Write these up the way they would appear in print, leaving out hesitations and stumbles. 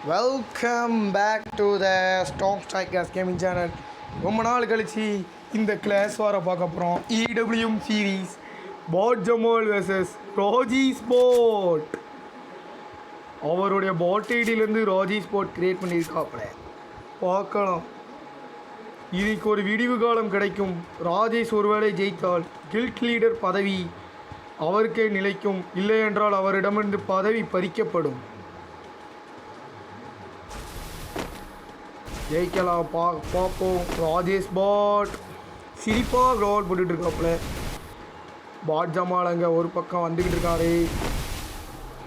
Welcome back to the stock strikers gaming channel. ரொம்ப நாள் கழிச்சு இந்த கிளாஸ் வார பார்க்க போகிறோம். இடபிள்யூஎம் series bot Jamal versus Raji sport. அவருடைய பாட் ஐடியிலேருந்து ராஜி ஸ்போர்ட் கிரியேட் பண்ணியிருக்காப்புல பார்க்கலாம். இதுக்கு ஒரு விடிவு காலம் கிடைக்கும். ராஜேஷ் ஒருவேளை ஜெயித்தால் கில்ட் லீடர் பதவி அவருக்கே நிலைக்கும், இல்லை என்றால் அவரிடமிருந்து பதவி பறிக்கப்படும். ஜெயிக்கலாம் பார்ப்போம். ராஜேஷ் பாட் சிரிப்பாக க்ரோல் போட்டுட்டு இருக்காப்புல. பாட் ஜமால் அங்கே ஒரு பக்கம் வந்துக்கிட்டு இருக்காரு.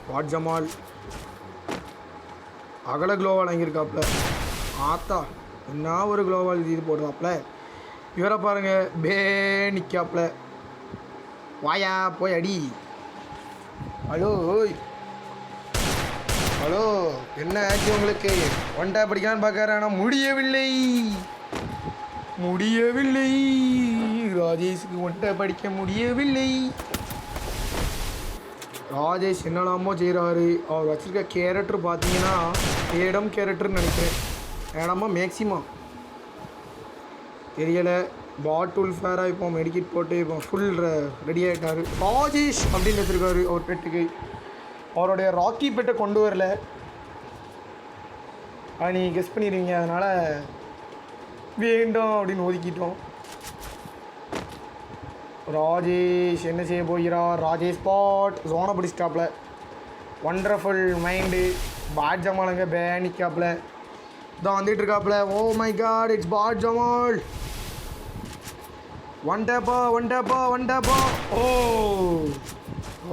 பாட் ஜமால் அகல க்ளோவால் வாங்கியிருக்காப்புல. ஆத்தா என்ன ஒரு க்ளோவால் இது போடுறாப்புல. இவரை பாருங்க, பே நிற்காப்புல. வாயா போய் அடி. ஹலோ ஹலோ, என்ன ஆச்சு உங்களுக்கு? ஒன்டா படிக்கலான்னு பார்க்குறேன், ஆனால் முடியவில்லை. ராஜேஷுக்கு ஒன்டா படிக்க முடியவில்லை. ராஜேஷ் என்னெல்லாமோ செய்கிறாரு. அவர் வச்சுருக்க கேரக்டர் பார்த்தீங்கன்னா ஏடம் கேரக்டர்னு நினைக்கிறேன். ஏடமா மேக்ஸிமம் தெரியலை. பாட்டுல் ஃபேராக இப்போ மெடிக்கிட் போட்டு இப்போ ஃபுல் ரெடி ஆகிட்டார். ராஜேஷ் அப்படின்னு வச்சுருக்காரு. அவர் பெட்டுக்கு அவருடைய ராக்கி பெட்டை கொண்டு வரல, அது நீங்கள் கெஸ் பண்ணிடுவீங்க, அதனால் வேண்டாம் அப்படின்னு ஒதுக்கிட்டோம். ராஜேஷ் என்ன செய்ய போகிறார்? ராஜேஷ் பாட் ஜோனை பிடிச்சிட்டாப்புல. Wonderful mind. பாட் ஜமாலுங்க பேனிக்காப்புல தான் வந்துட்டு இருக்காப்புல. Oh my God, it's bot Jamal. One டேப்பா. ஓ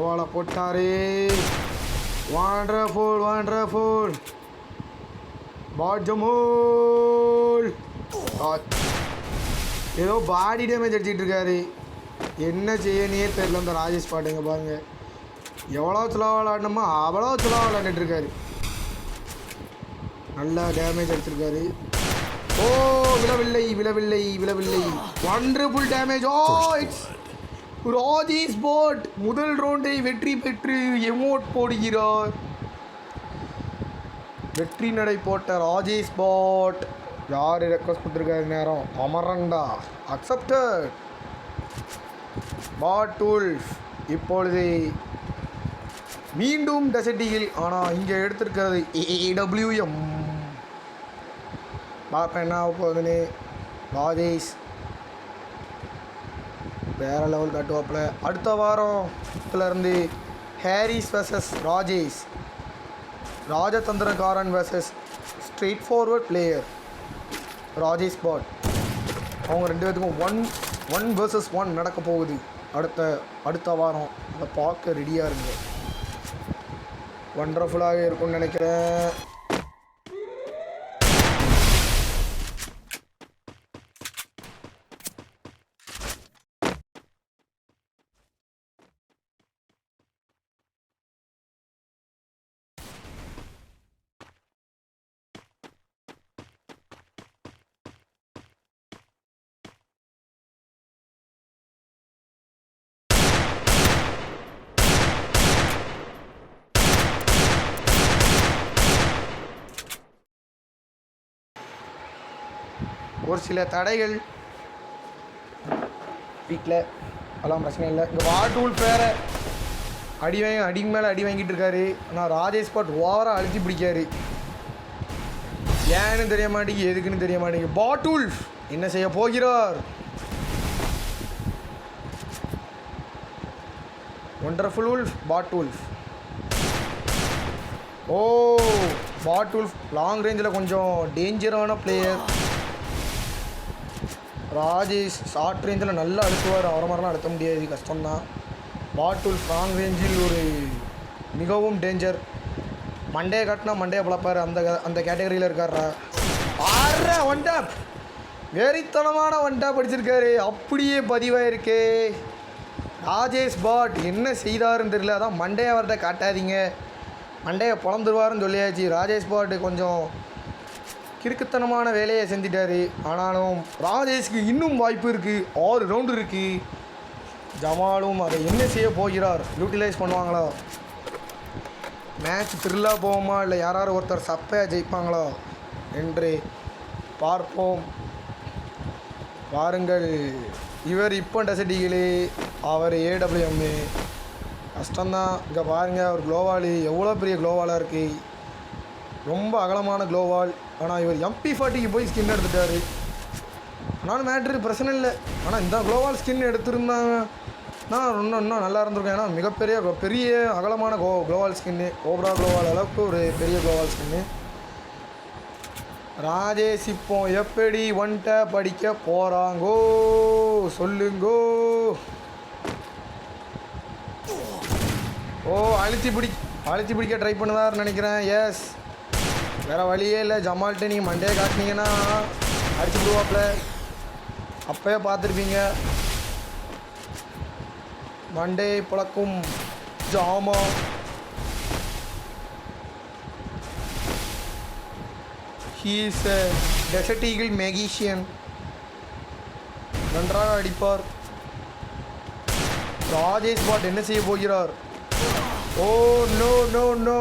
ஓலை போட்டாரு. Wonderful bot Jamal. ஏதோ பாடி டேமேஜ் அடிச்சிட்டு இருக்காரு. என்ன செய்யனே தெரியல இந்த ராஜேஷ் பாட்டுங்க. பாருங்க, எவ்வளோ சுலவாக விளாடணுமோ அவ்வளோ சுலவாக விளாண்டுட்டு இருக்காரு. நல்லா டேமேஜ் அடிச்சிருக்காரு. ஓ விழவில்லை. Wonderful damage. Oh it's Rajesh bot முதல் ரவுண்டை வெற்றி பெற்று எமோட் போடுகிறார். வெற்றி நடை போட்ட ராஜேஷ் பாட். யார் ரெக்வஸ்ட் கொடுத்துருக்காரு? நேரம் அமரண்டா அக்செப்டட். பாட்டுல் இப்பொழுது மீண்டும் டெசர்ட்டிகள், ஆனால் இங்கே எடுத்திருக்கிறது ஏடபிள்யூஎம். பார்ப்பேன் என்ன ஆக போகுதுன்னு. ராஜேஷ் வேறு லெவல் காட்டுவாப்பில். அடுத்த வாரத்துலேருந்து ஹாரிஸ் வெர்சஸ் ராஜேஷ், ராஜதந்திரக்காரன் versus straightforward player Rajesh bot. அவங்க ரெண்டு பேத்துக்கும் 1 vs 1 நடக்க போகுது அடுத்த வாரம். அதை பார்க்க ரெடியாக இருங்க. ஒண்டர்ஃபுல்லாக இருக்கும்னு நினைக்கிறேன். ஒரு சில தடைகள் வீட்டில், அதெல்லாம் பிரச்சனை இல்லை. இங்கே பாட்டுல் பேரை அடிக்கு மேலே அடி வாங்கிட்டு இருக்காரு. ஆனால் ராஜேஷ் பாட் ஓவராக அழுத்தி பிடிக்காரு. ஏன்னு தெரிய மாட்டேங்குது, எதுக்குன்னு தெரிய மாட்டேங்குது. பாட்டுல் என்ன செய்ய போகிறார்? ஒண்டர்ஃபுல் உல்ஃப் பாட்டுல். ஓ பாட்டுல் லாங் ரேஞ்சில் கொஞ்சம் டேஞ்சரான பிளேயர். ராஜேஷ் ஷார்ட் ரேஞ்சில் நல்லா அழுத்துவார். அவரை மாதிரிலாம் அழுத்த முடியாது, கஷ்டம்தான். பாட்டுல் லாங் ரேஞ்சில் ஒரு மிகவும் டேஞ்சர். மண்டையை காட்டினா மண்டையை பழப்பார். அந்த கேட்டகரியில் இருக்காரா? ஒன் டாப், வெறித்தனமான ஒன் டாப் அடிச்சிருக்காரு. அப்படியே பதிவாயிருக்கு. ராஜேஷ் பாட் என்ன செய்தாருன்னு தெரியல. அதான் மண்டையை அவர்கிட்ட காட்டாதீங்க, மண்டையை பொழந்துருவாருன்னு சொல்லியாச்சு. ராஜேஷ் பாட்டு கொஞ்சம் கிறுக்குத்தனமான வேலையை செஞ்சிட்டாரு. ஆனாலும் ராஜேஷ்க்கு இன்னும் வாய்ப்பு இருக்குது. 6 ரவுண்டு இருக்குது. ஜமாலும் அதை என்ன செய்ய போகிறார்? யூட்டிலைஸ் பண்ணுவாங்களா? மேட்ச் த்ரில்லாக போவோமா இல்லை யாராவது ஒருத்தர் சப்பையாக ஜெயிப்பாங்களோ என்று பார்ப்போம். பாருங்கள், இவர் இப்போ டெசடிகளே, அவர் ஏடபிள்யூஎம்மு. கஷ்டம்தான். இங்கே பாருங்கள், அவர் க்ளோவால் எவ்வளோ பெரிய க்ளோவாலாக இருக்குது, ரொம்ப அகலமான க்ளோவால். ஆனால் இவர் MP40க்கு போய் ஸ்கின் எடுத்துட்டார். ஆனாலும் மேட்ரு பிரச்சனை இல்லை. ஆனால் இந்த க்ளோவால் ஸ்கின் எடுத்துருந்தாங்கன்னா இன்னும் நல்லா இருந்திருக்கும். ஏன்னா மிகப்பெரிய பெரிய அகலமான க்ளோவால் ஸ்கின்னு, கோப்ரா க்ளோவால் அளவுக்கு ஒரு பெரிய க்ளோவால் ஸ்கின்னு. ராஜேஷ் இப்போ எப்படி வந்துட்ட படிக்க போகிறாங்கோ சொல்லுங்கோ. ஓ, அழுத்தி பிடிக்க ட்ரை பண்ணுவார்னு நினைக்கிறேன். எஸ், வேறு வழியே இல்லை. ஜமால்கிட்ட நீங்கள் மண்டே காட்டினீங்கன்னா அடிச்சு விடுவாப்ல. அப்போயே பார்த்துருப்பீங்க. மண்டே பழக்கும் ஜாமா. He is a Desert Eagle magician. நன்றாக அடிப்பார். ராஜேஷ் பாட் என்ன செய்ய போகிறார்? Oh no no no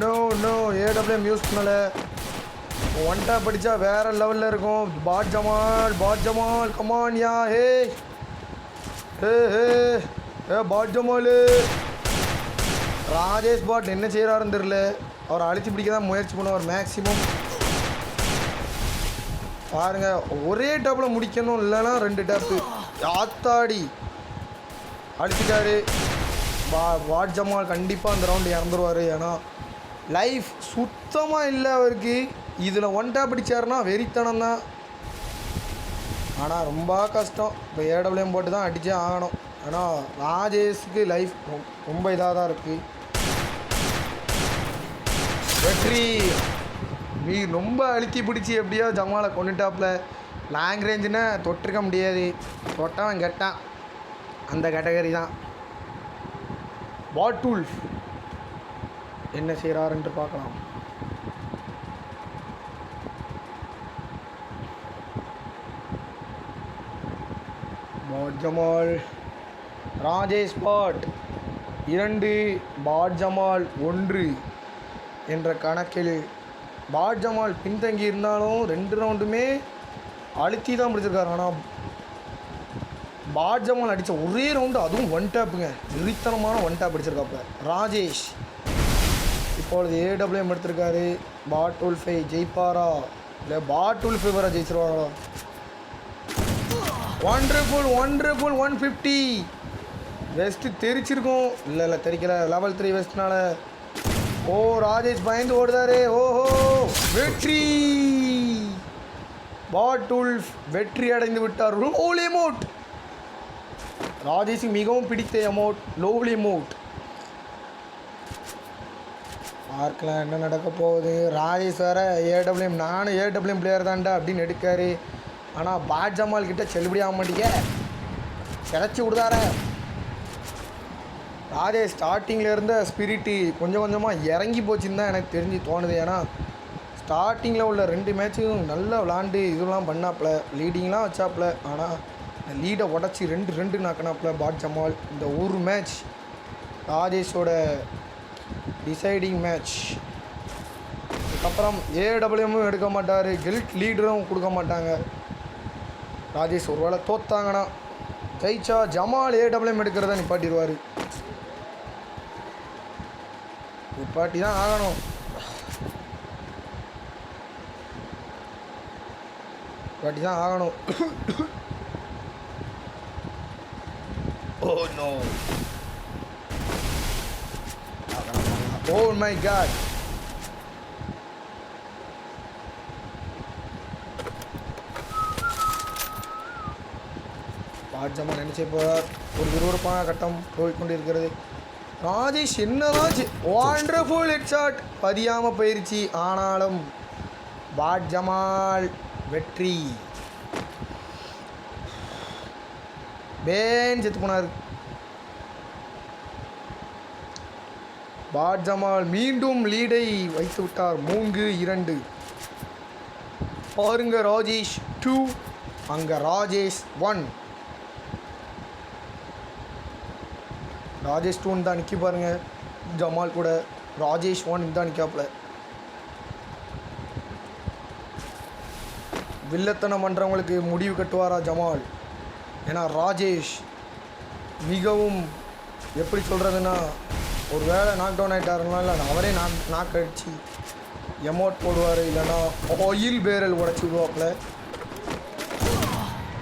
no no, AWM use பண்ணலை. ஒன் டேப் அடித்தா வேறு லெவலில் இருக்கும். Bot Jamal come on yeah. Hey hey hey hey bot Jamal. Rajesh bot என்ன செய்கிறாருன்னு தெரில. அவரை அழிச்சு பிடிக்க தான் முயற்சி பண்ணுவார் மேக்ஸிமம். பாருங்கள், ஒரே டேப்பில் முடிக்கணும், இல்லைன்னா 2 டேப்பு. ஆத்தாடி அடிச்சிட்டாரு. வாட் ஜமால் கண்டிப்பாக அந்த ரவுண்டு இறந்துருவார். ஏன்னா லைஃப் சுத்தமாக இல்லை அவருக்கு. இதில் ஒன் டேப் அடித்தாருன்னா வெறித்தனம் தான். ஆனால் ரொம்ப கஷ்டம். இப்போ ஏடபிள்யூஎம் போட்டு தான் அடித்தே ஆகணும். ஆனால் ராஜேஷுக்கு லைஃப் ரொம்ப இதாக தான் இருக்குது. வெற்றி ரொம்ப அழுத்தி பிடிச்சி எப்படியோ ஜமாலை கொண்டுட்டாப்புல. லாங் ரேஞ்சுன்னா தொட்டிருக்க முடியாது. தொட்டவன் கெட்டான், அந்த கேட்டகரி தான். பாட்டூல் என்ன செய்கிறார் என்று பார்க்கலாம். பாட் ஜமால் ராஜேஷ் பாட் 2, பாட் ஜமால் 1 என்ற கணக்கில் பாட் ஜமால் பின்தங்கி இருந்தாலும் 2 ரவுண்டுமே அழுத்தி தான் பிடிச்சிருக்காரு. ஆனால் பாட் ஜமால் அடித்த ஒரே ரவுண்டு, அதுவும் ஒன் டேப்புங்க, நிறுத்தனமான ஒன் டேப் அடிச்சிருக்காப்புல ராஜேஷ். இப்பொழுது ஏடபிள்யூஎம் எடுத்திருக்காரு. பாட்டூல்ஃபை ஜெயிப்பாரா இல்லை பாட்டூல்ஃபை வர ஜெயிச்சிருவாரா? ஒண்டர்ஃபுல் 150. வெஸ்ட்டு தெரிச்சிருக்கும். இல்லை தெரிக்கல, லெவல் 3 வெஸ்ட்னால. ஓ, ராஜேஷ் பயந்து ஓடுதாரு. ஓஹோ, வெற்றி! பாட்டூல்ஃப் வெற்றி அடைந்து விட்டார். லோவ்லி எமோட், ராஜேஷுக்கு மிகவும் பிடித்த எமோட் லோவ்லி எமோட். பார்க்கலாம் என்ன நடக்க போகுது. ராஜேஷ் வேறு ஏடபிள்யூஎம், நானும் ஏடபிள்யூஎம் பிளேயர் தான்டா அப்படின்னு எடுக்காரு. ஆனால் பாட் ஜமால் கிட்ட செல்லுபடி ஆக மாட்டேங்க, கிடச்சி விடுதார. ராஜேஷ் ஸ்டார்டிங்கில் இருந்த ஸ்பிரிட்டு கொஞ்சம் கொஞ்சமாக இறங்கி போச்சுன்னு தான் எனக்கு தெரிஞ்சு தோணுது. ஏன்னா ஸ்டார்டிங்கில் உள்ள 2 மேட்சும் நல்லா விளாண்டு இதெல்லாம் பண்ணாப்புல, லீடிங்லாம் வச்சாப்புல. ஆனால் லீடை உடச்சி 2 நாக்கினாப்புல பாட் ஜமால். இந்த ஒரு மேட்ச் ராஜேஷோட டிசைடிங் மேட்ச். அதுக்கப்புறம் ஏடபிள்யூஎம்மும் எடுக்க மாட்டார், கில்ட் லீடரும் கொடுக்க மாட்டாங்க. ராஜேஷ் ஒரு வேளை தோத்தாங்கன்னா, ஜெயிச்சா ஜமால் ஏடபிள்யூஎம் எடுக்கிறத நிப்பாட்டிடுவார். நிப்பாட்டி தான் ஆகணும். நிப்பாட்டி தான் ஆகணும். Oh no. Oh my god. Bot Jamal நினைச்சே போகிறார். ஒரு விறுவிறுப்பான கட்டம் போய்கொண்டிருக்கிறது. ராஜேஷ் என்னதாச்சு, வாண்டர்ஃபுல் ஹெட்ஷாட் பதியாமல் போயிடுச்சு. ஆனாலும் பாட் ஜமால் வெற்றி. பேன் செத்து போனார். பாட் ஜமால் மீண்டும் லீடை வைத்து விட்டார் 3-2. பாருங்க, ராஜேஷ் 2, அங்கே ராஜேஷ் 1. ராஜேஷ் 2 தான் நிற்கி பாருங்க ஜமால் கூட. ராஜேஷ் ஒன் இந்த நிற்காப்புல. வில்லத்தனம் பண்ணுறவங்களுக்கு முடிவு கட்டுவாரா ஜமால்? ஏன்னா ராஜேஷ் மிகவும் எப்படி சொல்கிறதுன்னா, ஒரு வேளை நாக் டவுன் ஆகிட்டாருன்னா இல்லை அவரே நாக் அடித்து எமோட் போடுவார், இல்லைன்னா ஆயில் பேரல் உடச்சி விடுவாப்புல.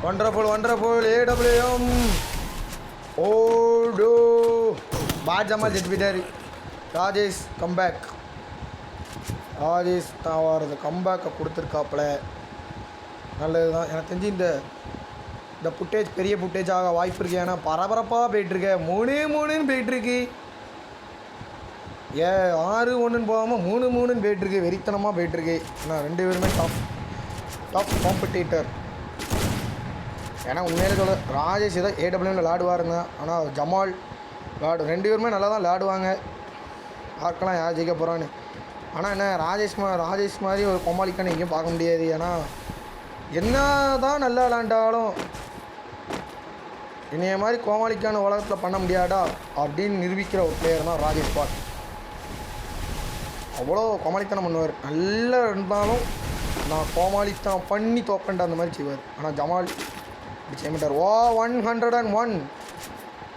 வண்டர்ஃபுல் ஏடபிள்யூஎம் ஓடோ பேட் ஜமால் ஜெட் விட்டார். ராஜேஷ் கம்பேக். ராஜேஷ் தான் வரது கம்பேக்கை கொடுத்துருக்காப்புல. நல்லது தான். எனக்கு தெரிஞ்சு இந்த ஃபுட்டேஜ் பெரிய ஃபுட்டேஜ் ஆக வாய்ப்பு இருக்குது. ஏன்னா பரபரப்பாக போயிட்டுருக்க 3-3ன்னு போயிட்டுருக்கு. 6-1ன்னு போகாமல் 3-3ன்னு போயிட்டுருக்கு. வெறித்தனமாக போயிட்டுருக்கு. ஆனால் 2 பேருமே டாப் காம்படிட்டர். ஏன்னா உண்மையிலே சொல்ல ராஜேஷ் ஏதோ ஏடபிள்யூமில் விளாடுவாருங்க. ஆனால் ஜமால் 2 பேருமே நல்லா தான் விளாடுவாங்க. பார்க்கலாம் யார் ஜெயிக்க போகிறான்னு. ஆனால் என்ன ராஜேஷ் மாதிரி ஒரு கொமாளிக்கான எங்கேயும் பார்க்க முடியாது. ஏன்னா என்ன தான் நல்லா விளாண்டாலும் என்னைய மாதிரி கோமாளிக்கான உலகத்தில் பண்ண முடியாதா அப்படின்னு நிரூபிக்கிற ஒரு பிளேயர் தான் ராஜேஷ் பாட். அவ்வளோ கோமாளித்தனம் பண்ணுவார். நல்லா இருந்தாலும் நான் கோமாளித்தனம் பண்ணி தோப்பேன்ட்டு அந்த மாதிரி செய்வார். ஆனால் ஜமால் இப்படி செய்ய மாட்டார். 101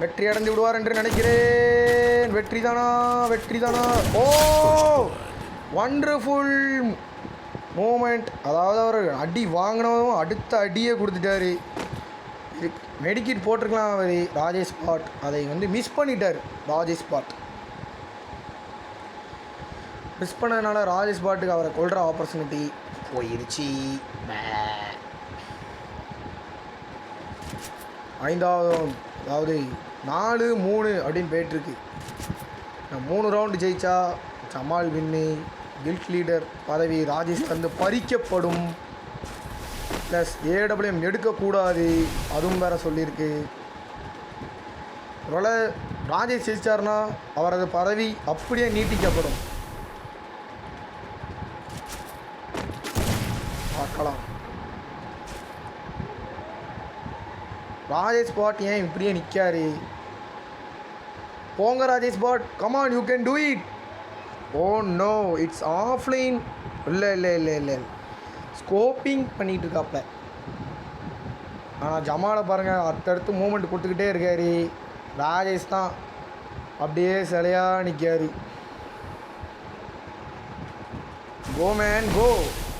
வெற்றி அடைந்து விடுவார் என்று நினைக்கிறேன். வெற்றி தானா? ஓ வண்டர்ஃபுல் மூமெண்ட். அதாவது அவர் அடி வாங்கினதும் அடுத்த அடியே கொடுத்துட்டாரு. மெடிக்கிட் போட்டிருக்கலாம் அவர் ராஜேஷ் பாட். அதை மிஸ் பண்ணிட்டார் ராஜேஷ் பாட். மிஸ் பண்ணதுனால ராஜேஷ் பாட்டுக்கு அவரை கொள்கிற ஆப்பர்ச்சுனிட்டி போயிருச்சு. 5வது அதாவது 4-3 அப்படின்னு போயிட்டுருக்கு. 3 ரவுண்டு ஜெயிச்சா ஜமால் வின்னு. கில்ட் லீடர் பதவி ராஜேஷ் பறிக்கப்படும். ப்ளஸ் ஏடபிள்யூஎம் எடுக்கக்கூடாது, அதுவும் வேறு சொல்லியிருக்கு. ஒருவேளை ராஜேஷ் ஜெயிச்சார்னா அவரது பதவி அப்படியே நீட்டிக்கப்படும். பார்க்கலாம். ராஜேஷ் பாட் ஏன் இப்படியே நிற்காரு? போங்க Rajesh bot, come on you can do it. Oh no, it's offline. இல்லை ஸ்கோப்பிங் பண்ணிகிட்டு இருக்காப்ல. ஆனால் ஜமாலை பாருங்கள், அடுத்தடுத்து மூமெண்ட் கொடுத்துக்கிட்டே இருக்கார். ராஜேஷ் தான் அப்படியே சிலையாக நிற்கார். Go man go.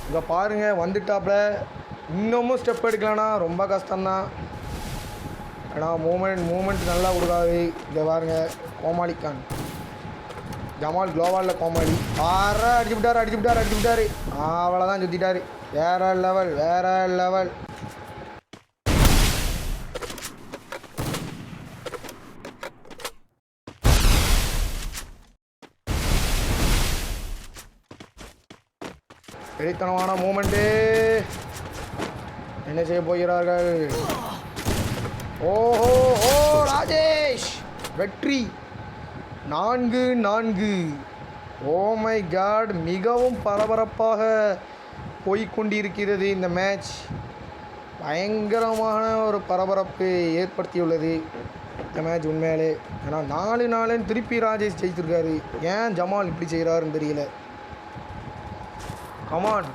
இங்கே பாருங்கள் வந்துட்டாப்ல. இன்னமும் ஸ்டெப் எடுக்கலன்னா ரொம்ப கஷ்டம்தான். ஏன்னா மூமெண்ட் நல்லா கொடுக்காது. இங்கே பாருங்கள் கோமாளிக்கான் ஜமால் குளோவாலில் கோமாளி அடிச்சு விட்டார். அவ்வளோதான் சுற்றிட்டார். வேற லெவல். வெறித்தனமான மூமெண்ட்டு. என்ன செய்ய போகிறார்கள்? ஓ ராஜேஷ் வெற்றி 4-4. ஓ மை காட், மிகவும் பரபரப்பாக போய்கொண்டிருக்கிறது இந்த மேட்ச். பயங்கரமான ஒரு பரபரப்பு ஏற்படுத்தியுள்ளது இந்த மேட்ச் உண்மையிலே. ஏன்னா 4-4 திருப்பி ராஜேஷ் ஜெயிச்சிருக்காரு. ஏன் ஜமால் இப்படி செய்கிறாருன்னு தெரியல. கமான்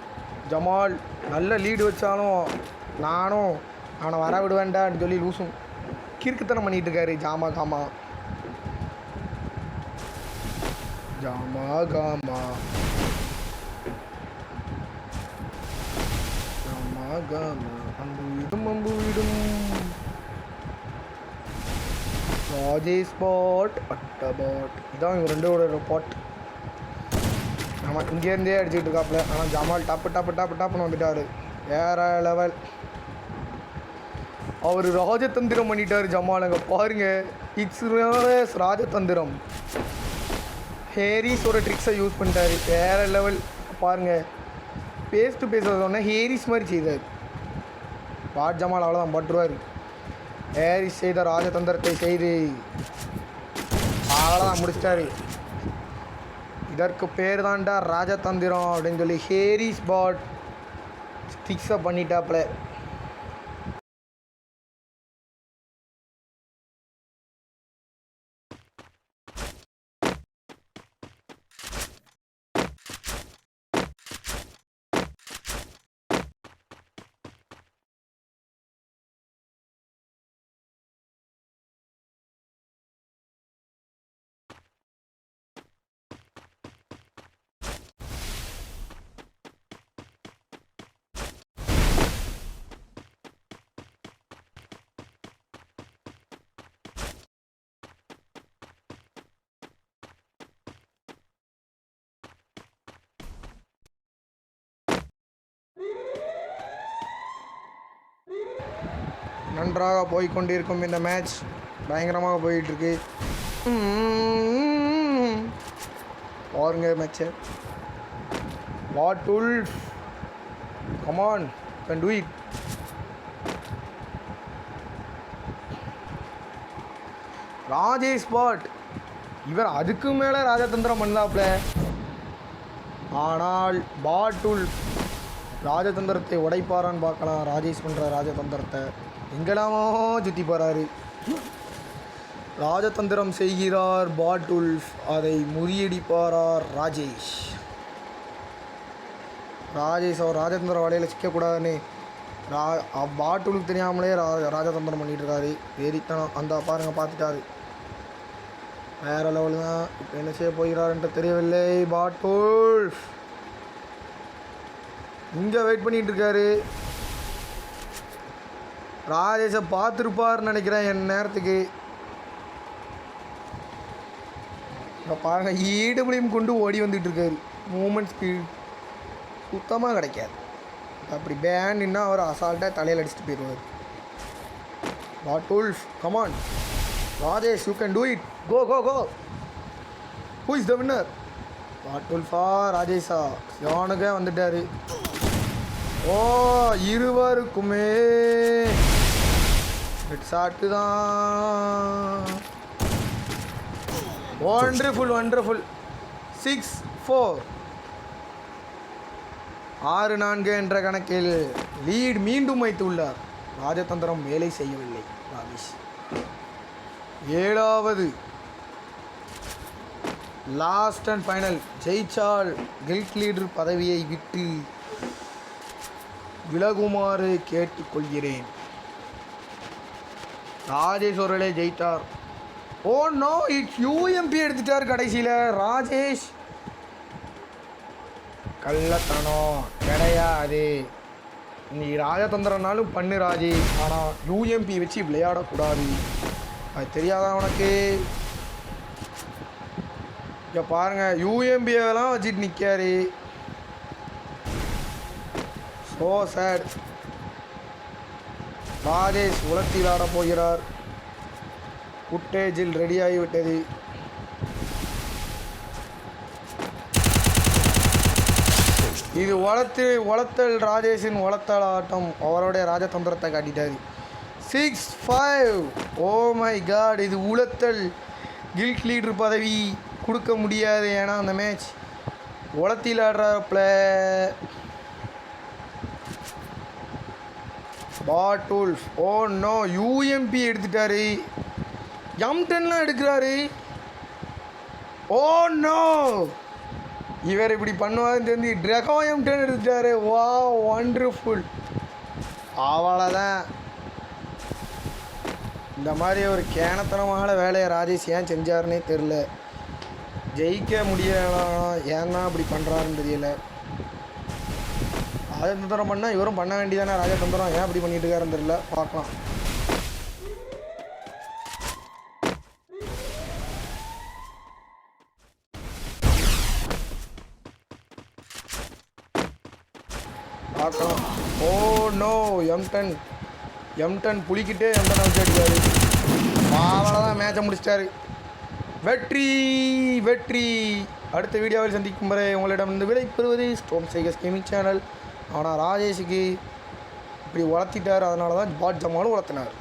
ஜமால், நல்ல லீடு வச்சாலும் நானும் அவனை வர விடுவேன்டான்னு சொல்லி லூசும் கிறுக்குத்தனம் பண்ணிகிட்டு இருக்காரு. ஜாமா அம்புவிடும் ராஜேஷ் பாட் அட்டபாட். இதான் இவங்க 2 பாட். ஆமாம், இங்கேருந்தே அடிச்சுக்கிட்டு இருக்காப்புல. ஆனால் ஜமால் டாப்புன்னு வந்துட்டார். வேற லெவல். அவர் ராஜதந்திரம் பண்ணிட்டார் ஜமால். அங்கே பாருங்கள், இட்ஸ் ராஜதந்திரம். ஹேரிஸோட ட்ரிக்ஸை யூஸ் பண்ணிட்டாரு. வேறு லெவல். பாருங்கள், பேஸ் டு பேஸ் சொன்னால் ஹேரிஸ் மாதிரி செய்தார். பாட் ஜமால் அவ்வளோதான் பட்டுருவார். ஹேரிஸ் செய்த ராஜதந்திரத்தை செய்து அவ்வளோதான் முடிச்சிட்டாரு. இதற்கு பேர் தான்டா ராஜதந்திரம் அப்படின்னு சொல்லி ஹேரிஸ் பாட் ஸ்டிக்ஸை பண்ணிட்டாப்புல. நன்றாக போய்கொண்டிருக்கும் இந்த மேட்ச் பயங்கரமாக போயிட்டுருக்கு. பாருங்க மேட்சை. பாட்டுல்ஃப் come on can do it. Rajesh bot இவர் அதுக்கு மேலே ராஜதந்திரம் பண்ணாப்புல. ஆனால் பாட்டுல்ஃப் ராஜதந்திரத்தை உடைப்பாரான்னு பார்க்கலாம். ராஜேஷ் பண்ணுற ராஜதந்திரத்தை எங்கெல்லாமோ சுற்றி போகிறாரு. ராஜதந்திரம் செய்கிறார் பாட்டுல்ஃப், அதை முறியடிப்பாரார் ராஜேஷ். அவர் ராஜதந்திர வலையில் சிக்கக்கூடாதுன்னு பாட்டுல்ஃப் தெரியாமலே ராஜதந்திரம் பண்ணிகிட்டு இருக்காரு. வெறித்தனம். அந்த பாருங்கள் பார்த்துட்டாரு. வேறு லெவலு தான். இப்போ என்ன செய்ய போகிறாருன்ட்டு தெரியவில்லை. பாட்டுல்ஃப் இங்கே வெயிட் பண்ணிகிட்டு இருக்காரு. ராஜேஷை பார்த்துருப்பார்னு நினைக்கிறேன் என் நேரத்துக்கு. இப்போ பாருங்கள் ஈடுபடியும் கொண்டு ஓடி வந்துட்டு இருக்காரு. மூமெண்ட் ஸ்பீட் சுத்தமாக கிடைக்காது. அப்படி பேன்னா அவர் அசால்ட்டாக தலையில் அடிச்சுட்டு போயிடுவார். பாட்டுல்ஃப் come on Rajesh, you can do it. Go go go. Who is the winner? பாட்டுல்ஃபா ராஜேஷா? ஜானுக்கே வந்துட்டார். ஓ இருவருக்குமே ஹெட் ஷாட்டு தான். வண்டர்ஃபுல். 6-4 6-4 என்ற கணக்கில் லீட் மீண்டும் வைத்துள்ளார். ராஜதந்திரம் வேலை செய்யவில்லை. ராஜேஷ் 7வது லாஸ்ட் அண்ட் ஃபைனல். ஜெயிச்சால் கில்ட் லீடர் பதவியை விட்டு விலகுமாறு கேட்டுக்கொள்கிறேன். ராஜேஷ் அவர்களே ஜெயித்தார். ஓ நோ, இட்ஸ் யூஎம்பி எடுத்துட்டார் கடைசியில் ராஜேஷ். கள்ளத்தனம் கிடையாது. நீ ராஜதந்திரனாலும் பண்ணு ராஜேஷ், ஆனால் யூஎம்பி வச்சு விளையாடக்கூடாது. அது தெரியாதா உனக்கு? இங்கே பாருங்கள் யூஎம்பியெல்லாம் வச்சுட்டு நிற்காரு. So sad. ராஜேஷ் உலகத்தில் ஆடப் போகிறார். ஃபுட்டேஜில் ரெடி ஆகிவிட்டது. இது வளர்த்தல் ராஜேஷின் வளர்த்தல் ஆட்டம். அவருடைய ராஜதந்திரத்தை காட்டிட்டார். 6-5. ஓ மை காட், இது உளத்தல். கில்ட் லீடர் பதவி கொடுக்க முடியாது. ஏன்னா அந்த மேட்ச் உளத்தில் ஆடுறாப்புல. பாட்டுல்ஃப் ஓ நோ, யூஎம்பி எடுத்துட்டாரு. M10லாம் எடுக்கிறாரு. ஓ நோ, இவர் இப்படி பண்ணுவாருன்னு தெரிஞ்சு ட்ரெகோ M10 எடுத்துட்டாரு. வா வண்டர்ஃபுல். அவ்வளோதான். இந்த மாதிரி ஒரு கேனத்தனமான வேலையை ராஜேஷ் ஏன் செஞ்சாருன்னே தெரில. ஜெயிக்க முடியலாம், ஏன்னா அப்படி பண்ணுறாருன்னு தெரியல. ராஜதந்திரம் பண்ணால் இவரும் பண்ண வேண்டியதானே. ராஜதந்திரம் ஏன் அப்படி பண்ணிட்டு இருக்காருன்னு தெரியல. பார்க்கலாம். ஓ நோ, M10 புளிக்கிட்டே M10 வச்சு அடிக்காரு. அவ்வளோதான், மேட்சை முடிச்சிட்டாரு. வெற்றி. அடுத்த வீடியோவில் சந்திக்கும் வரை உங்களிடம் விடை பெறுவது ஸ்டோம் சேகர்ஸ் கேமிங் சேனல். ஆனால் ராஜேஷுக்கு இப்படி வளர்த்திட்டார், அதனால தான் பாட் ஜமாலும் வளர்த்தினார்.